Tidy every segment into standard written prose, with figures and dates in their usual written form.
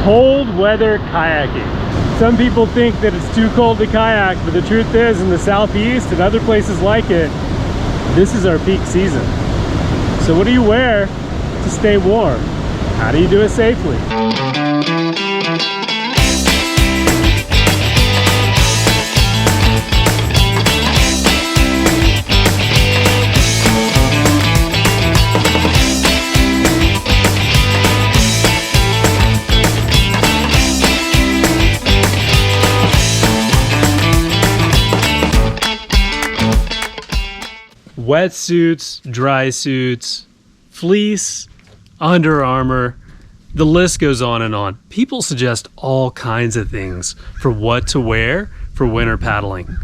Cold weather kayaking. Some people think that it's too cold to kayak, but the truth is, in the southeast and other places like it, this is our peak season. So what do you wear to stay warm? How do you do it safely? Wetsuits, dry suits, fleece, Under Armour, the list goes on and on. People suggest all kinds of things for what to wear for winter paddling.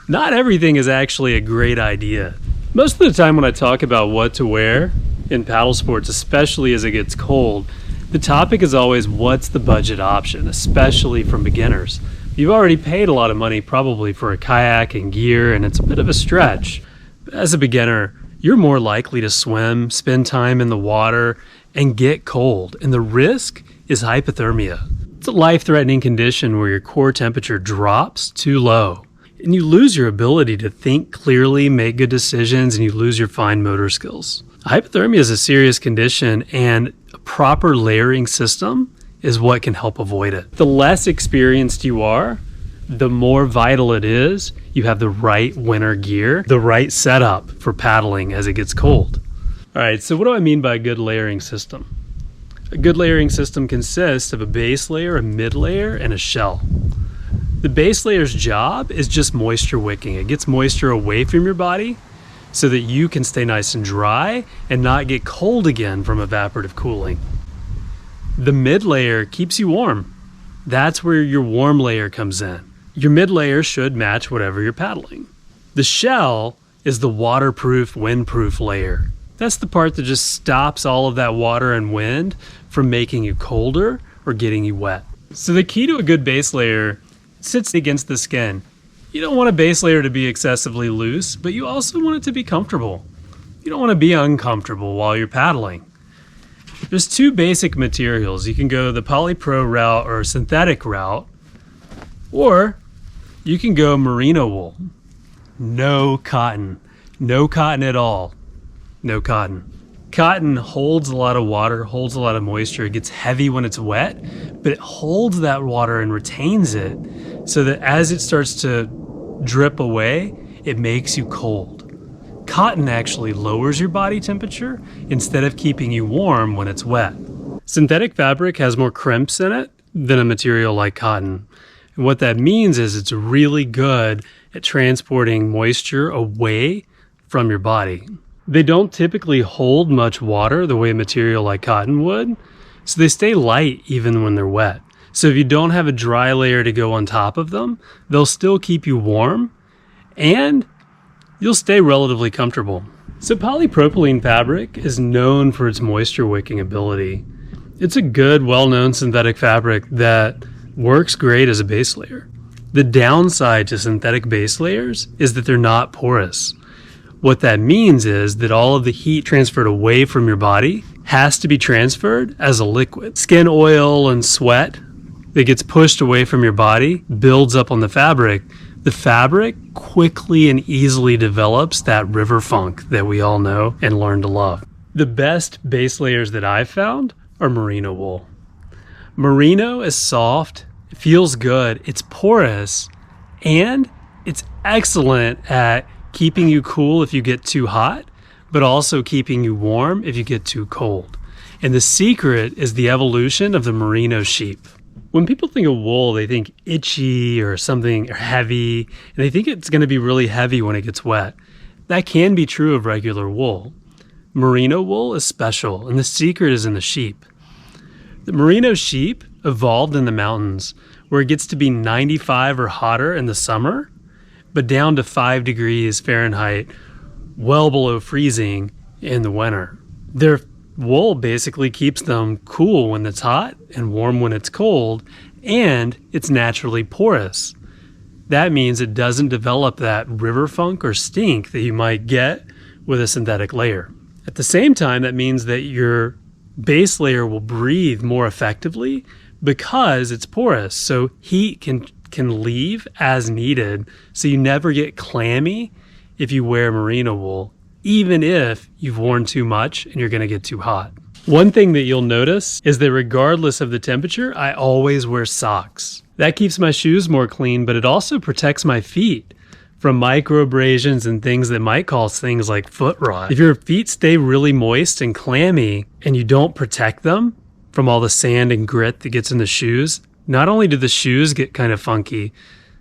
Not everything is actually a great idea. Most of the time when I talk about what to wear in paddle sports, especially as it gets cold, the topic is always what's the budget option, especially from beginners. You've already paid a lot of money probably for a kayak and gear, and it's a bit of a stretch. As a beginner, you're more likely to swim, spend time in the water, and get cold. And the risk is hypothermia. It's a life-threatening condition where your core temperature drops too low. And you lose your ability to think clearly, make good decisions, and you lose your fine motor skills. Hypothermia is a serious condition, and a proper layering system is what can help avoid it. The less experienced you are, the more vital it is you have the right winter gear, the right setup for paddling as it gets cold. All right, so what do I mean by a good layering system? A good layering system consists of a base layer, a mid layer, and a shell. The base layer's job is just moisture wicking. It gets moisture away from your body so that you can stay nice and dry and not get cold again from evaporative cooling. The mid layer keeps you warm. That's where your warm layer comes in. Your mid layer should match whatever you're paddling. The shell is the waterproof, windproof layer. That's the part that just stops all of that water and wind from making you colder or getting you wet. So the key to a good base layer sits against the skin. You don't want a base layer to be excessively loose, but you also want it to be comfortable. You don't want to be uncomfortable while you're paddling. There's two basic materials. You can go the polypro route or synthetic route, or you can go merino wool. No cotton. No cotton at all. No cotton. Cotton holds a lot of water, holds a lot of moisture. It gets heavy when it's wet, but it holds that water and retains it so that as it starts to drip away, it makes you cold. Cotton actually lowers your body temperature instead of keeping you warm when it's wet. Synthetic fabric has more crimps in it than a material like cotton. And what that means is it's really good at transporting moisture away from your body. They don't typically hold much water the way a material like cotton would, so they stay light even when they're wet. So if you don't have a dry layer to go on top of them, they'll still keep you warm and you'll stay relatively comfortable. So polypropylene fabric is known for its moisture wicking ability. It's a good, well-known synthetic fabric that works great as a base layer. The downside to synthetic base layers is that they're not porous. What that means is that all of the heat transferred away from your body has to be transferred as a liquid. Skin oil and sweat that gets pushed away from your body builds up on the fabric. The fabric quickly and easily develops that river funk that we all know and learn to love. The best base layers that I've found are merino wool. Merino is soft, it feels good, it's porous, and it's excellent at keeping you cool if you get too hot, but also keeping you warm if you get too cold. And the secret is the evolution of the merino sheep. When people think of wool, they think itchy or something or heavy, and they think it's going to be really heavy when it gets wet. That can be true of regular wool. Merino wool is special, and the secret is in the sheep. The merino sheep evolved in the mountains where it gets to be 95 or hotter in the summer, but down to 5 degrees Fahrenheit, well below freezing in the winter. Their wool basically keeps them cool when it's hot and warm when it's cold, and it's naturally porous. That means it doesn't develop that river funk or stink that you might get with a synthetic layer. At the same time, that means that your Base layer will breathe more effectively because it's porous, so heat can leave as needed, so you never get clammy if you wear merino wool, even if you've worn too much and you're going to get too hot. One thing that you'll notice is that regardless of the temperature, I always wear socks. That keeps my shoes more clean, but it also protects my feet from microabrasions and things that might cause things like foot rot. If your feet stay really moist and clammy and you don't protect them from all the sand and grit that gets in the shoes, not only do the shoes get kind of funky,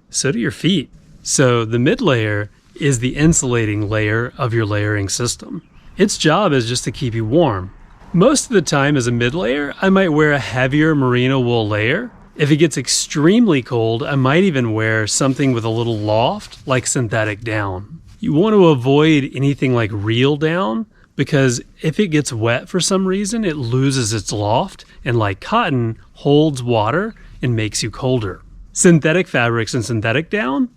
so do your feet. So the mid layer is the insulating layer of your layering system. Its job is just to keep you warm. Most of the time as a mid layer, I might wear a heavier merino wool layer. If it gets extremely cold, I might even wear something with a little loft, like synthetic down. You want to avoid anything like real down, because if it gets wet for some reason, it loses its loft, and like cotton, holds water and makes you colder. Synthetic fabrics and synthetic down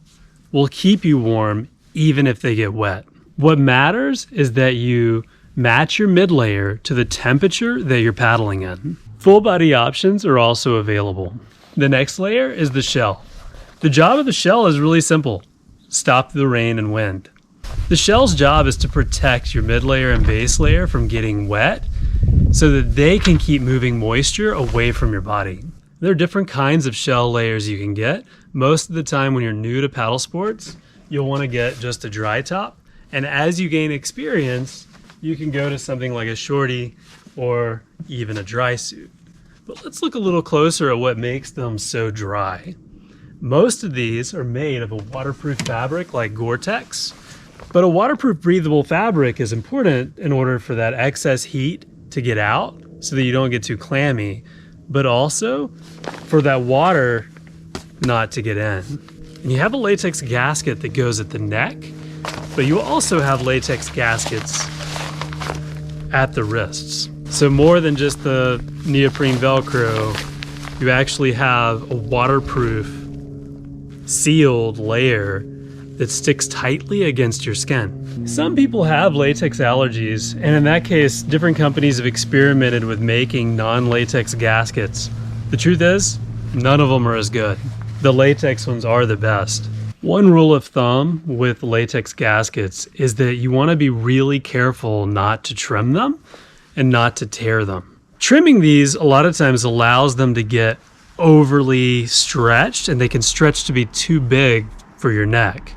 will keep you warm even if they get wet. What matters is that you match your mid layer to the temperature that you're paddling in. Full body options are also available. The next layer is the shell. The job of the shell is really simple. Stop the rain and wind. The shell's job is to protect your mid layer and base layer from getting wet so that they can keep moving moisture away from your body. There are different kinds of shell layers you can get. Most of the time when you're new to paddle sports, you'll want to get just a dry top. And as you gain experience, you can go to something like a shorty or even a dry suit. But let's look a little closer at what makes them so dry. Most of these are made of a waterproof fabric like Gore-Tex, but a waterproof breathable fabric is important in order for that excess heat to get out so that you don't get too clammy, but also for that water not to get in. And you have a latex gasket that goes at the neck, but you also have latex gaskets at the wrists. So more than just the neoprene Velcro, you actually have a waterproof sealed layer that sticks tightly against your skin. Some people have latex allergies, and in that case, different companies have experimented with making non-latex gaskets. The truth is, none of them are as good. The latex ones are the best. One rule of thumb with latex gaskets is that you want to be really careful not to trim them and not to tear them. Trimming these a lot of times allows them to get overly stretched, and they can stretch to be too big for your neck.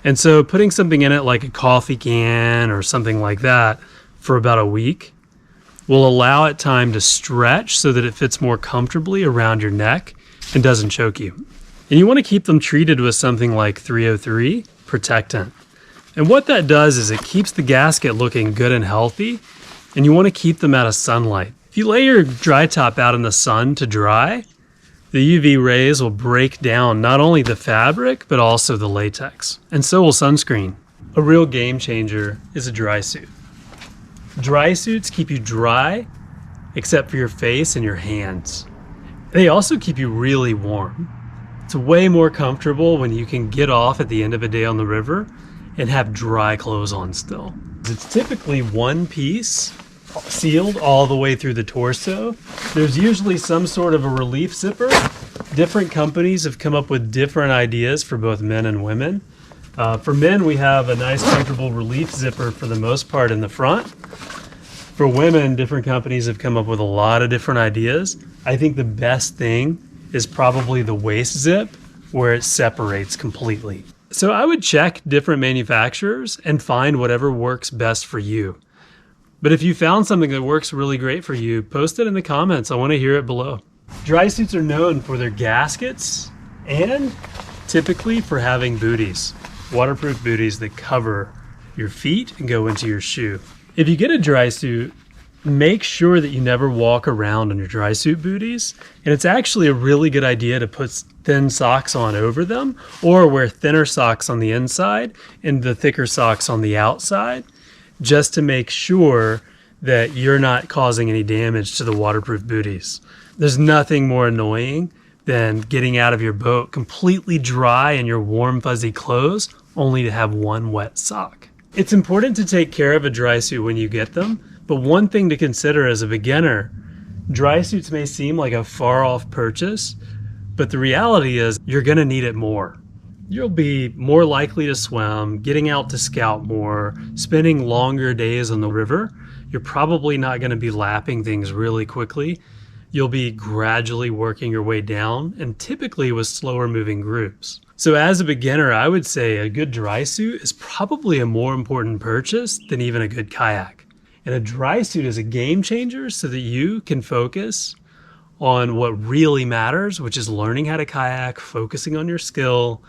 And so putting something in it like a coffee can or something like that for about a week will allow it time to stretch so that it fits more comfortably around your neck and doesn't choke you. And you want to keep them treated with something like 303 protectant. And what that does is it keeps the gasket looking good and healthy, and you want to keep them out of sunlight. If you lay your dry top out in the sun to dry, the UV rays will break down not only the fabric, but also the latex. And so will sunscreen. A real game changer is a dry suit. Dry suits keep you dry, except for your face and your hands. They also keep you really warm. It's way more comfortable when you can get off at the end of a day on the river and have dry clothes on still. It's typically one piece, sealed all the way through the torso. There's usually some sort of a relief zipper. Different companies have come up with different ideas for both men and women. For men, we have a nice comfortable relief zipper for the most part in the front. For women, different companies have come up with a lot of different ideas. I think the best thing is probably the waist zip, where it separates completely. So I would check different manufacturers and find whatever works best for you. But if you found something that works really great for you, post it in the comments. I want to hear it below. Dry suits are known for their gaskets and typically for having booties, waterproof booties that cover your feet and go into your shoe. If you get a dry suit, make sure that you never walk around in your dry suit booties. And it's actually a really good idea to put thin socks on over them, or wear thinner socks on the inside and the thicker socks on the outside, just to make sure that you're not causing any damage to the waterproof booties. There's nothing more annoying than getting out of your boat completely dry in your warm, fuzzy clothes, only to have one wet sock. It's important to take care of a dry suit when you get them, But one thing to consider as a beginner, dry suits may seem like a far off purchase, but the reality is you're going to need it more. You'll be more likely to swim, getting out to scout more, spending longer days on the river. You're probably not going to be lapping things really quickly. You'll be gradually working your way down, and typically with slower moving groups. So as a beginner, I would say a good dry suit is probably a more important purchase than even a good kayak. And a dry suit is a game changer so that you can focus on what really matters, which is learning how to kayak, focusing on your skill,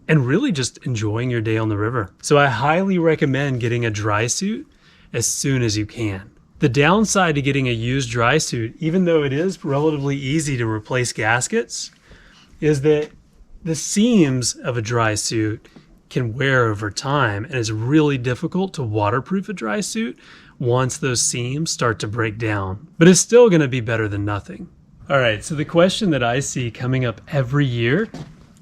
and really just enjoying your day on the river. So I highly recommend getting a dry suit as soon as you can. The downside to getting a used dry suit, even though it is relatively easy to replace gaskets, is that the seams of a dry suit can wear over time, and it's really difficult to waterproof a dry suit once those seams start to break down. But it's still going to be better than nothing. All right, so the question that I see coming up every year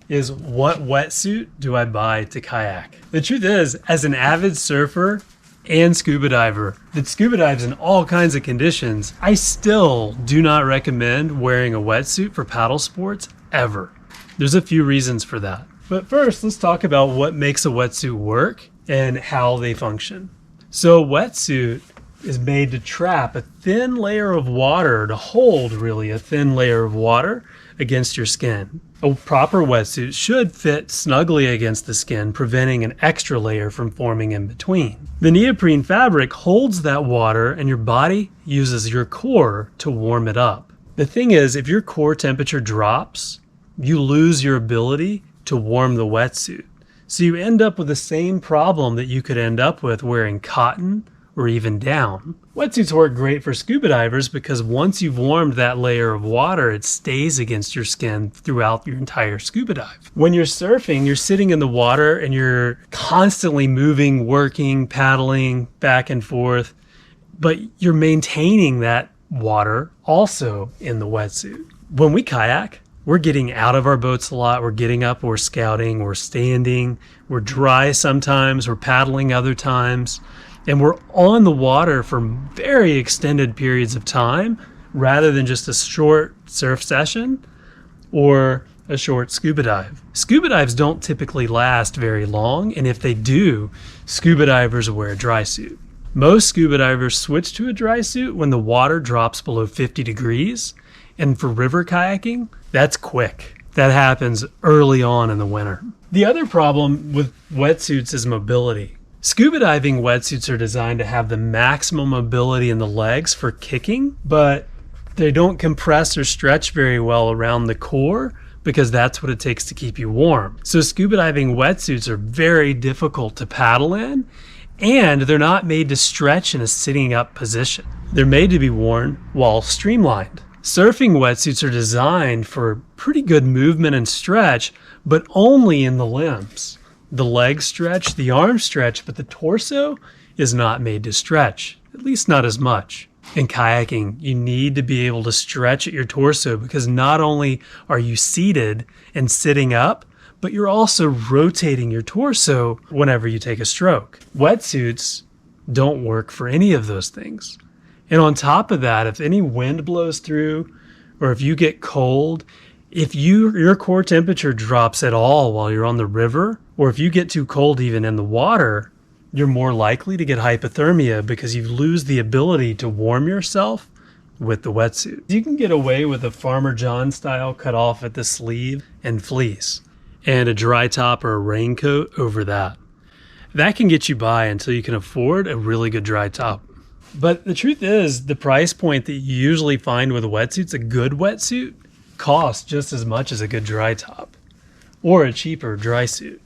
is, what wetsuit do I buy to kayak? The truth is, as an avid surfer and scuba diver that scuba dives in all kinds of conditions, I still do not recommend wearing a wetsuit for paddle sports ever. There's a few reasons for that. But first, let's talk about what makes a wetsuit work and how they function. So a wetsuit is made to trap a thin layer of water, to hold really a thin layer of water against your skin. A proper wetsuit should fit snugly against the skin, preventing an extra layer from forming in between. The neoprene fabric holds that water, and your body uses your core to warm it up. The thing is, if your core temperature drops, you lose your ability to warm the wetsuit. So you end up with the same problem that you could end up with wearing cotton or even down. Wetsuits work great for scuba divers because once you've warmed that layer of water, it stays against your skin throughout your entire scuba dive. When you're surfing, you're sitting in the water and you're constantly moving, working, paddling back and forth, but you're maintaining that water also in the wetsuit. When we kayak, we're getting out of our boats a lot. We're getting up, we're scouting, we're standing, we're dry sometimes, we're paddling other times. And we're on the water for very extended periods of time rather than just a short surf session or a short scuba dive. Scuba dives don't typically last very long, and if they do, scuba divers wear a dry suit. Most scuba divers switch to a dry suit when the water drops below 50 degrees, and for river kayaking, that's quick. That happens early on in the winter. The other problem with wetsuits is mobility. Scuba diving wetsuits are designed to have the maximum mobility in the legs for kicking, but they don't compress or stretch very well around the core because that's what it takes to keep you warm. So scuba diving wetsuits are very difficult to paddle in, and they're not made to stretch in a sitting up position. They're made to be worn while streamlined. Surfing wetsuits are designed for pretty good movement and stretch, but only in the limbs. The legs stretch, the arms stretch, but the torso is not made to stretch, at least not as much. In kayaking, you need to be able to stretch at your torso because not only are you seated and sitting up, but you're also rotating your torso whenever you take a stroke. Wetsuits don't work for any of those things. And on top of that, if any wind blows through or if you get cold, if your core temperature drops at all while you're on the river, or if you get too cold even in the water, you're more likely to get hypothermia because you lose the ability to warm yourself with the wetsuit. You can get away with a Farmer John style cut off at the sleeve and fleece, and a dry top or a raincoat over that. That can get you by until you can afford a really good dry top. But the truth is, the price point that you usually find with wetsuits, a good wetsuit, costs just as much as a good dry top or a cheaper dry suit.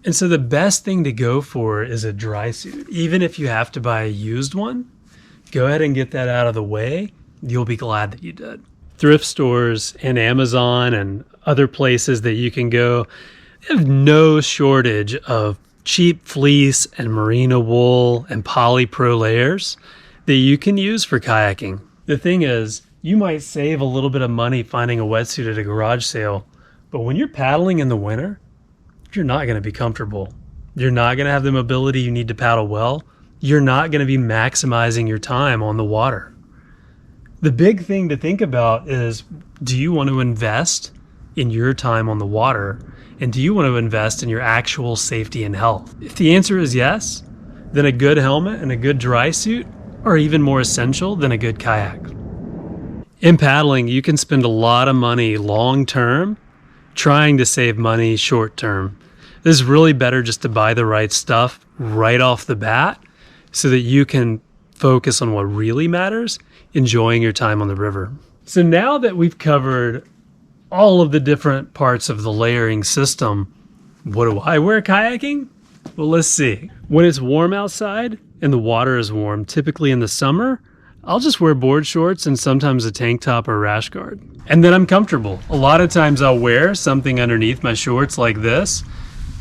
And so the best thing to go for is a dry suit. Even if you have to buy a used one, go ahead and get that out of the way. You'll be glad that you did. Thrift stores and Amazon and other places that you can go have no shortage of cheap fleece and merino wool and polypro layers that you can use for kayaking. The thing is, you might save a little bit of money finding a wetsuit at a garage sale, but when you're paddling in the winter, you're not going to be comfortable. You're not going to have the mobility you need to paddle well. you're not going to be maximizing your time on the water. The big thing to think about is, do you want to invest in your time on the water? And do you want to invest in your actual safety and health? If the answer is yes, then a good helmet and a good dry suit are even more essential than a good kayak. In paddling, you can spend a lot of money long term trying to save money short term. This is really better just to buy the right stuff right off the bat so that you can focus on what really matters, enjoying your time on the river. So now that we've covered all of the different parts of the layering system, what do I wear kayaking? Well, let's see. When it's warm outside and the water is warm, typically in the summer, I'll just wear board shorts and sometimes a tank top or rash guard. And then I'm comfortable. A lot of times I'll wear something underneath my shorts like this,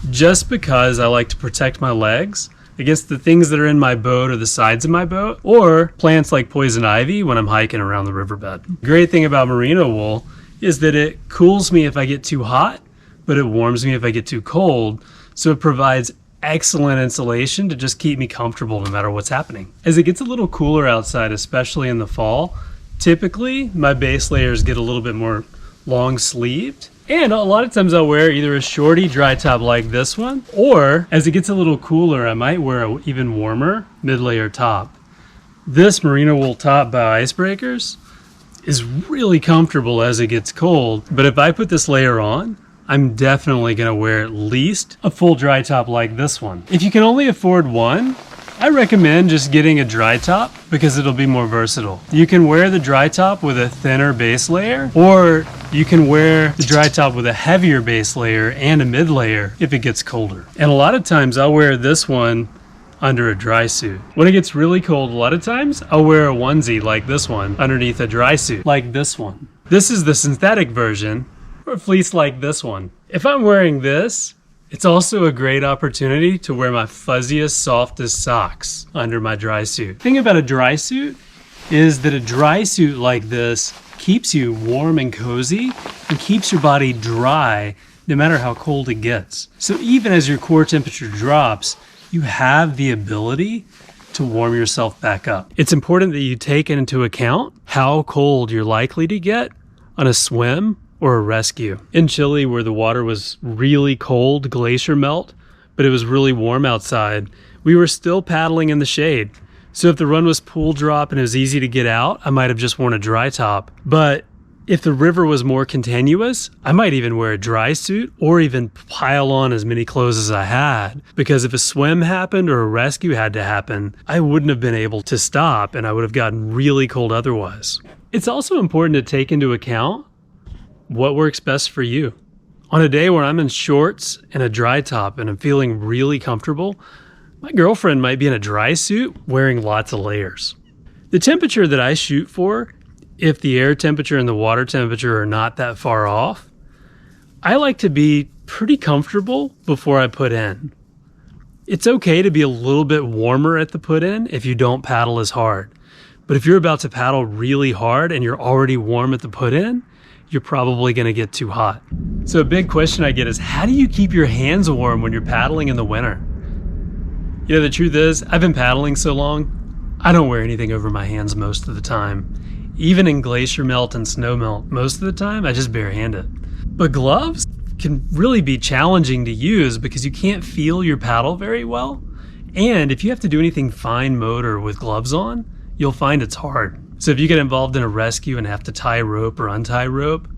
just because I like to protect my legs against the things that are in my boat or the sides of my boat, or plants like poison ivy when I'm hiking around the riverbed. The great thing about merino wool is that it cools me if I get too hot, but it warms me if I get too cold. So it provides excellent insulation to just keep me comfortable no matter what's happening. As it gets a little cooler outside, especially in the fall, typically my base layers get a little bit more long sleeved. And a lot of times I'll wear either a shorty dry top like this one, or as it gets a little cooler, I might wear an even warmer mid-layer top. This merino wool top by Icebreakers is really comfortable as it gets cold, but if I put this layer on, I'm definitely gonna wear at least a full dry top like this one. If you can only afford one, I recommend just getting a dry top because it'll be more versatile. You can wear the dry top with a thinner base layer, or you can wear the dry top with a heavier base layer and a mid layer if it gets colder. And a lot of times I'll wear this one under a dry suit. When it gets really cold, a lot of times I'll wear a onesie like this one underneath a dry suit, like this one. This is the synthetic version, or a fleece like this one. If I'm wearing this, it's also a great opportunity to wear my fuzziest, softest socks under my dry suit. The thing about a dry suit is that a dry suit like this keeps you warm and cozy and keeps your body dry no matter how cold it gets. So even as your core temperature drops, you have the ability to warm yourself back up. It's important that you take into account how cold you're likely to get on a swim or a rescue. In Chile, where the water was really cold, glacier melt, but it was really warm outside, we were still paddling in the shade. So if the run was pool drop and it was easy to get out, I might have just worn a dry top. But if the river was more continuous, I might even wear a dry suit or even pile on as many clothes as I had. Because if a swim happened or a rescue had to happen, I wouldn't have been able to stop and I would have gotten really cold otherwise. It's also important to take into account what works best for you. On a day where I'm in shorts and a dry top and I'm feeling really comfortable, my girlfriend might be in a dry suit wearing lots of layers. The temperature that I shoot for, if the air temperature and the water temperature are not that far off, I like to be pretty comfortable before I put in. It's okay to be a little bit warmer at the put in if you don't paddle as hard. But if you're about to paddle really hard and you're already warm at the put in, you're probably going to get too hot. So a big question I get is, how do you keep your hands warm when you're paddling in the winter? You know, the truth is, I've been paddling so long, I don't wear anything over my hands most of the time. Even in glacier melt and snow melt, most of the time, I just barehand it. But gloves can really be challenging to use because you can't feel your paddle very well. And if you have to do anything fine motor with gloves on, you'll find it's hard. So if you get involved in a rescue and have to tie rope or untie rope,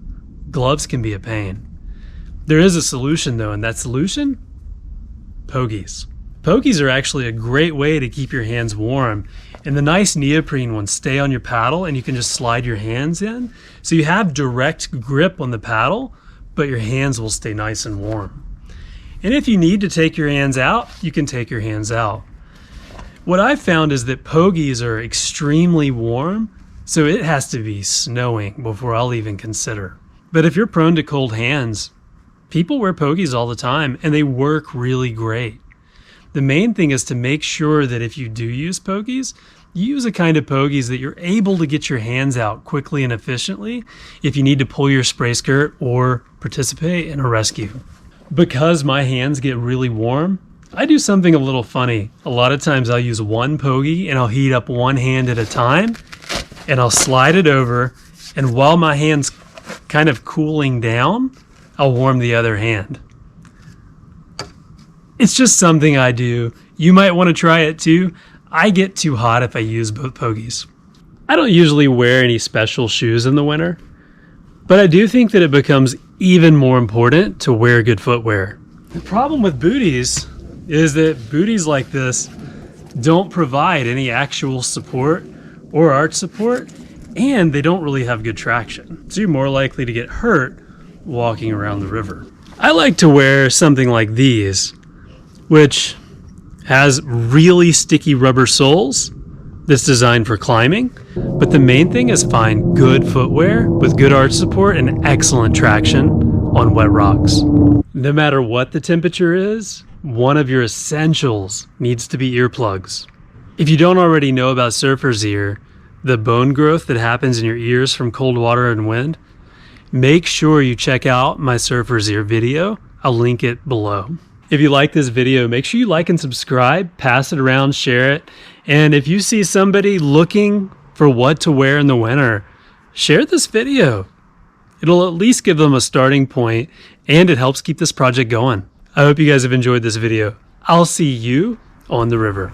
gloves can be a pain. There is a solution though, and that solution? Pogies. Pogies are actually a great way to keep your hands warm. And the nice neoprene ones stay on your paddle and you can just slide your hands in. So you have direct grip on the paddle, but your hands will stay nice and warm. And if you need to take your hands out, you can take your hands out. What I've found is that pogies are extremely warm, so it has to be snowing before I'll even consider. But if you're prone to cold hands, people wear pogies all the time and they work really great. The main thing is to make sure that if you do use pogies, you use a kind of pogies that you're able to get your hands out quickly and efficiently if you need to pull your spray skirt or participate in a rescue. Because my hands get really warm, I do something a little funny. A lot of times I'll use one pogie and I'll heat up one hand at a time and I'll slide it over, and while my hand's kind of cooling down, I'll warm the other hand. It's just something I do. You might want to try it too. I get too hot if I use both pogies. I don't usually wear any special shoes in the winter, but I do think that it becomes even more important to wear good footwear. The problem with booties is that booties like this don't provide any actual support or arch support, and they don't really have good traction. So you're more likely to get hurt walking around the river. I like to wear something like these, which has really sticky rubber soles that's designed for climbing. But the main thing is find good footwear with good arch support and excellent traction on wet rocks. No matter what the temperature is, one of your essentials needs to be earplugs. If you don't already know about surfer's ear, the bone growth that happens in your ears from cold water and wind, make sure you check out my surfer's ear video. I'll link it below. If you like this video, make sure you like and subscribe, pass it around, share it. And if you see somebody looking for what to wear in the winter, share this video. It'll at least give them a starting point, and it helps keep this project going. I hope you guys have enjoyed this video. I'll see you on the river.